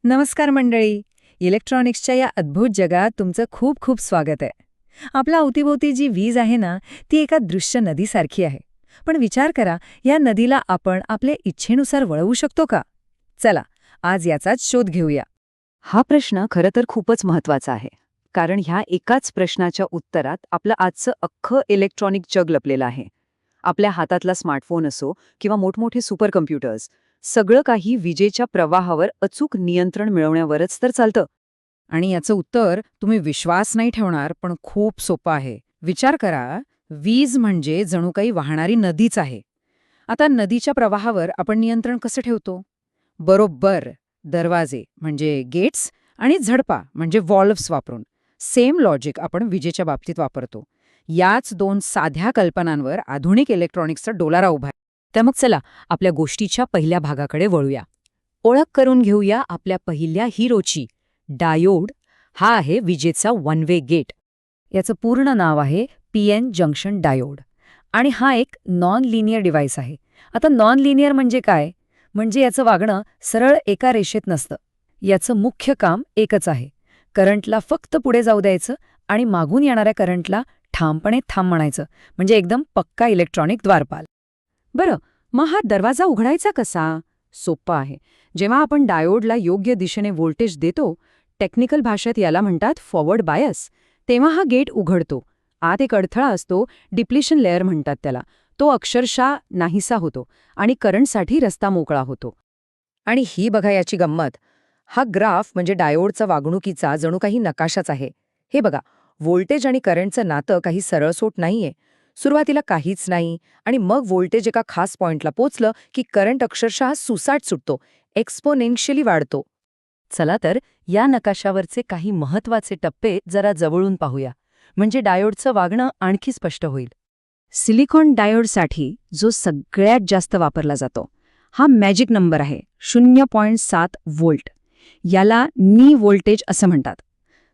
नमस्कार मंडळी. इलेक्ट्रॉनिक्सच्या या अद्भुत जगात तुमचं खूप खूप स्वागत आहे. आपल्या अवतीभोवती जी वीज आहे ना, ती एका दृश्य नदीसारखी आहे. पण विचार करा, या नदीला आपण आपल्या इच्छेनुसार वळवू शकतो का? चला, आज याचाच शोध घेऊया. हा प्रश्न खरं तर खूपच महत्वाचा आहे. कारण ह्या एकाच प्रश्नाच्या उत्तरात आपलं आजचं अख्खं इलेक्ट्रॉनिक जग लपलेलं आहे. आपल्या हातातला स्मार्टफोन असो किंवा मोठमोठे सुपर कम्प्युटर्स, सगळं काही विजेच्या प्रवाहावर अचूक नियंत्रण मिळवण्यावरच तर चालतं. आणि याचं उत्तर तुम्ही विश्वास नाही ठेवणार, पण खूप सोपं आहे. विचार करा, वीज म्हणजे जणू काही वाहणारी नदीच आहे. आता नदीच्या प्रवाहावर आपण नियंत्रण कसं ठेवतो? बरोबर, दरवाजे म्हणजे गेट्स आणि झडपा म्हणजे व्हॉल्व्स वापरून. सेम लॉजिक आपण विजेच्या बाबतीत वापरतो. याच दोन साध्या कल्पनांवर आधुनिक इलेक्ट्रॉनिक्सचा डोलारा उभा आहे. तर मग चला आपल्या गोष्टीच्या पहिल्या भागाकडे वळूया. ओळख करून घेऊया आपल्या पहिल्या हिरोची. डायोड हा आहे विजेचा वन वे गेट. याचं पूर्ण नाव आहे PN जंक्शन डायोड. आणि हा एक नॉन लिनियर डिव्हाइस आहे. आता नॉन लिनियर म्हणजे काय? म्हणजे याचं वागणं सरळ एका रेषेत नसतं. याचं मुख्य काम एकच आहे, करंटला फक्त पुढे जाऊ द्यायचं आणि मागून येणाऱ्या करंटला ठामपणे थांब म्हणायचं. म्हणजे एकदम पक्का इलेक्ट्रॉनिक द्वारपाल. बरं, मग हा दरवाजा उघडायचा कसा? सोप्पं आहे. जेव्हा आपण डायोडला योग्य दिशेने व्होल्टेज देतो, टेक्निकल भाषेत याला म्हणतात फॉरवर्ड बायस, तेव्हा हा गेट उघडतो. आत एक अडथळा असतो, डिप्लिशन लेअर म्हणतात त्याला. तो अक्षरशः नाहीसा होतो आणि करंटसाठी रस्ता मोकळा होतो. आणि ही बघा याची गंमत. हा ग्राफ म्हणजे डायोडचा वागणुकीचा जणू काही नकाशाच आहे. हे बघा, व्होल्टेज आणि करंटचं नातं काही सरळसोट नाहीये. सुरुवातीला काहीच नाही आणि मग व्होल्टेज एका खास पॉइंटला पोचलं की करंट अक्षरशः सुसाट सुटतो, एक्सपोनेन्शियली वाढतो. चला तर या नकाशावरचे काही महत्वाचे टप्पे जरा जवळून पाहूया, म्हणजे डायोडचं वागणं आणखी स्पष्ट होईल. सिलिकॉन डायोडसाठी जो सगळ्यात जास्त वापरला जातो, हा मॅजिक नंबर आहे 0.7 व्होल्ट. याला नी व्होल्टेज असं म्हणतात.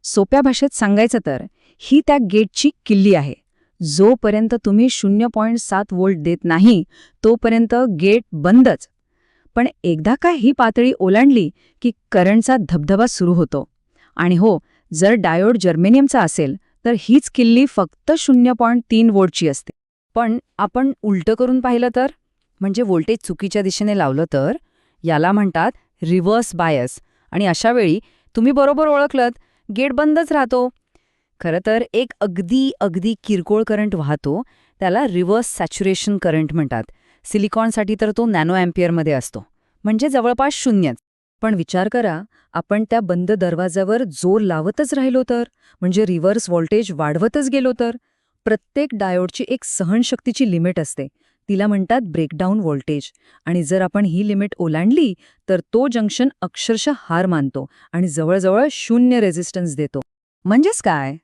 सोप्या भाषेत सांगायचं तर ही त्या गेटची किल्ली आहे. जोपर्यंत तुम्ही 0.7 व्होल्ट देत नाही तोपर्यंत गेट बंदच. पण एकदा का ही पातळी ओलांडली की करंटचा धबधबा सुरू होतो. आणि हो, जर डायोड जर्मेनियमचा असेल तर हीच किल्ली फक्त 0.3 व्होल्टची असते. पण आपण उलटं करून पाहिलं तर, म्हणजे व्होल्टेज चुकीच्या दिशेने लावलं तर, याला म्हणतात रिव्हर्स बायस. आणि अशा वेळी तुम्ही बरोबर ओळखलत, गेट बंदच राहतो. खरं तर एक अगदी अगदी किरकोळ करंट वाहतो, त्याला रिव्हर्स सॅच्युरेशन करंट म्हणतात. सिलिकॉनसाठी तर तो नॅनो अँपियरमध्ये असतो, म्हणजे जवळपास शून्यच. पण विचार करा, आपण त्या बंद दरवाजावर जोर लावतच राहिलो तर, म्हणजे रिव्हर्स व्होल्टेज वाढवतच गेलो तर, प्रत्येक डायोडची एक सहनशक्तीची लिमिट असते. तिला म्हणतात ब्रेकडाऊन व्होल्टेज. आणि जर आपण ही लिमिट ओलांडली तर तो जंक्शन अक्षरशः हार मानतो आणि जवळजवळ शून्य रेझिस्टन्स देतो. म्हणजेच काय?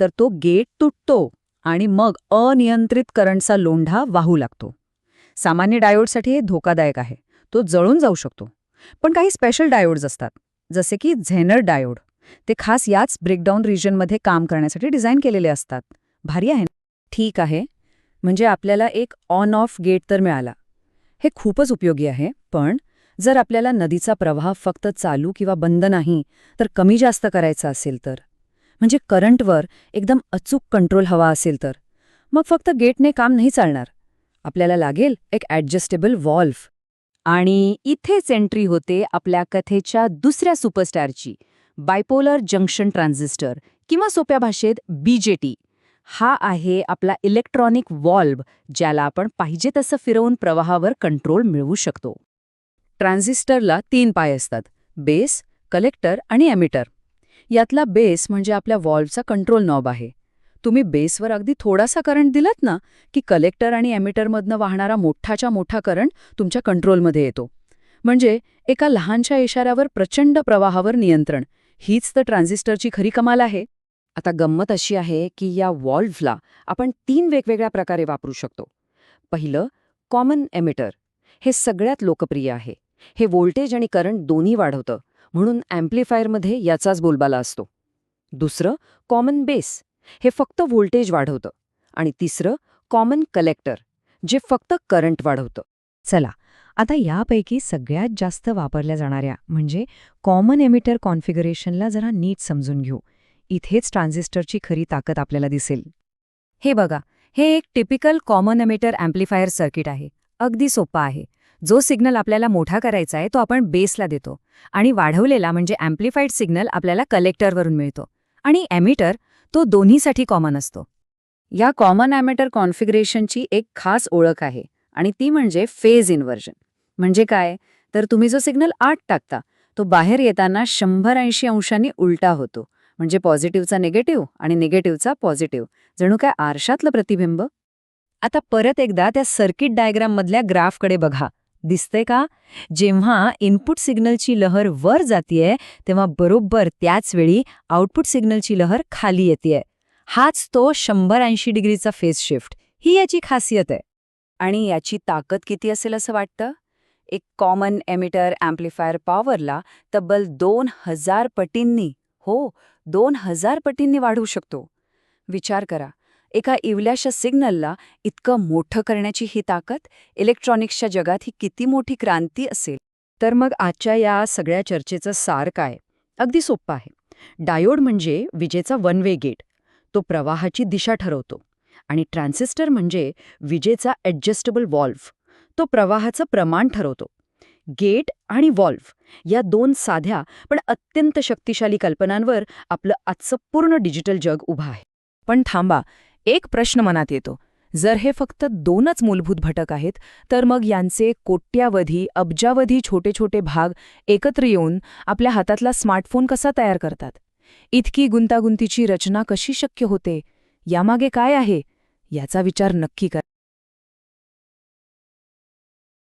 तर तो गेट तुटतो आणि मग अनियंत्रित करंटचा लोंढा वाहू लागतो. सामान्य डायोडसाठी हे धोकादायक आहे, तो जळून जाऊ शकतो. पण काही स्पेशल डायोड्स असतात, जसे की झेनर डायोड. ते खास याच ब्रेकडाऊन रिजनमध्ये काम करण्यासाठी डिझाईन केलेले असतात. भारी आहे ना? ठीक आहे, म्हणजे आपल्याला एक ऑन ऑफ गेट तर मिळाला. हे खूपच उपयोगी आहे. पण जर आपल्याला नदीचा प्रवाह फक्त चालू किंवा बंद नाही तर कमी जास्त करायचा असेल तर, म्हणजे करंटवर एकदम अचूक कंट्रोल हवा असेल तर, मग फक्त गेटने काम नाही चालणार. आपल्याला लागेल एक ॲडजस्टेबल व्हॉल्व्ह. आणि इथेच एंट्री होते आपल्या कथेच्या दुसऱ्या सुपरस्टारची, बायपोलर जंक्शन ट्रान्झिस्टर किंवा सोप्या भाषेत BJT. हा आहे आपला इलेक्ट्रॉनिक व्हॉल्व्ह, ज्याला आपण पाहिजे तसं फिरवून प्रवाहावर कंट्रोल मिळवू शकतो. ट्रान्झिस्टरला 3 पाय असतात, बेस, कलेक्टर आणि एमिटर. यातला बेस म्हणजे आपल्या व्हॉल्व्हचा कंट्रोल नॉब आहे. तुम्ही बेसवर अगदी थोडासा करंट दिलात ना की कलेक्टर आणि एमिटरमधनं वाहणारा मोठाच्या मोठा करंट तुमच्या कंट्रोलमध्ये येतो. म्हणजे एका लहानशा इशाऱ्यावर प्रचंड प्रवाहावर नियंत्रण. हीच तर ट्रान्झिस्टरची खरी कमाल आहे. आता गंमत अशी आहे की या व्हॉल्व्हला आपण 3 वेगवेगळ्या प्रकारे वापरू शकतो. पहिलं, कॉमन एमिटर. हे सगळ्यात लोकप्रिय आहे. हे व्होल्टेज आणि करंट दोन्ही वाढवतं, म्हणून अँप्लिफायरमध्ये याचाच बोलबाला असतो. दुसरं, कॉमन बेस. हे फक्त व्होल्टेज वाढवतं. आणि तिसरं, कॉमन कलेक्टर, जे फक्त करंट वाढवतं. चला, आता यापैकी सगळ्यात जास्त वापरल्या जाणाऱ्या म्हणजे कॉमन एमिटर कॉन्फिगरेशनला जरा नीट समजून घेऊ. इथेच ट्रान्झिस्टरची खरी ताकद आपल्याला दिसेल. हे बघा, हे एक typical common emitter amplifier circuit आहे. अगदी सोपा आहे. जो सिग्नल आपल्याला मोठा करायचा आहे तो आपण बेसला देतो आणि वाढवलेला म्हणजे अँप्लिफाईड सिग्नल आपल्याला कलेक्टरवरून मिळतो. आणि एमिटर तो दोन्हीसाठी कॉमन असतो. या कॉमन एमिटर कॉन्फिगरेशनची एक खास ओळख आहे आणि ती म्हणजे फेज इन्व्हर्जन. म्हणजे काय, तर तुम्ही जो सिग्नल आत टाकता तो बाहेर येताना 180 अंशांनी उलटा होतो. म्हणजे पॉझिटिव्हचा निगेटिव्ह आणि निगेटिव्हचा पॉझिटिव्ह, जणू काय आरशातलं प्रतिबिंब. आता परत एकदा त्या सर्किट डायग्राममधल्या ग्राफकडे बघा. दिसतंय का? जेव्हा इनपुट सिग्नलची लहर वर जातीये तेव्हा बरोबर त्याच वेळी आउटपुट सिग्नलची लहर खाली येतेय. हाच तो 180 डिग्रीचा फेज शिफ्ट. ही याची खासियत आहे. आणि याची ताकद किती असेल असं वाटतं? एक कॉमन एमिटर अँप्लिफायर पॉवरला तब्बल 2000 पटींनी, 2000 पटींनी वाढवू शकतो. विचार करा, एका इवल्याशा सिग्नलला इतकं मोठं करण्याची ही ताकद, इलेक्ट्रॉनिक्सच्या जगात ही किती मोठी क्रांती असेल. तर मग आजच्या या सगळ्या चर्चेचं सार काय? अगदी सोपं आहे. डायोड म्हणजे विजेचा वन वे गेट. तो प्रवाहाची दिशा ठरवतो. आणि ट्रान्झिस्टर म्हणजे विजेचा ॲडजस्टेबल व्हॉल्व्ह. तो प्रवाहाचं प्रमाण ठरवतो. गेट आणि व्हॉल्व्ह या दोन साध्या पण अत्यंत शक्तिशाली कल्पनांवर आपलं आजचं पूर्ण डिजिटल जग उभं आहे. पण थांबा, एक प्रश्न मनात येतो. जर हे फक्त 2च मूलभूत घटक आहेत, तर मग यांचे कोट्यावधी, अब्जावधी छोटे छोटे भाग एकत्र येऊन आपल्या हातातला स्मार्टफोन कसा तयार करतात? इतकी गुंतागुंतीची रचना कशी शक्य होते? यामागे काय आहे? याचा विचार नक्की करा.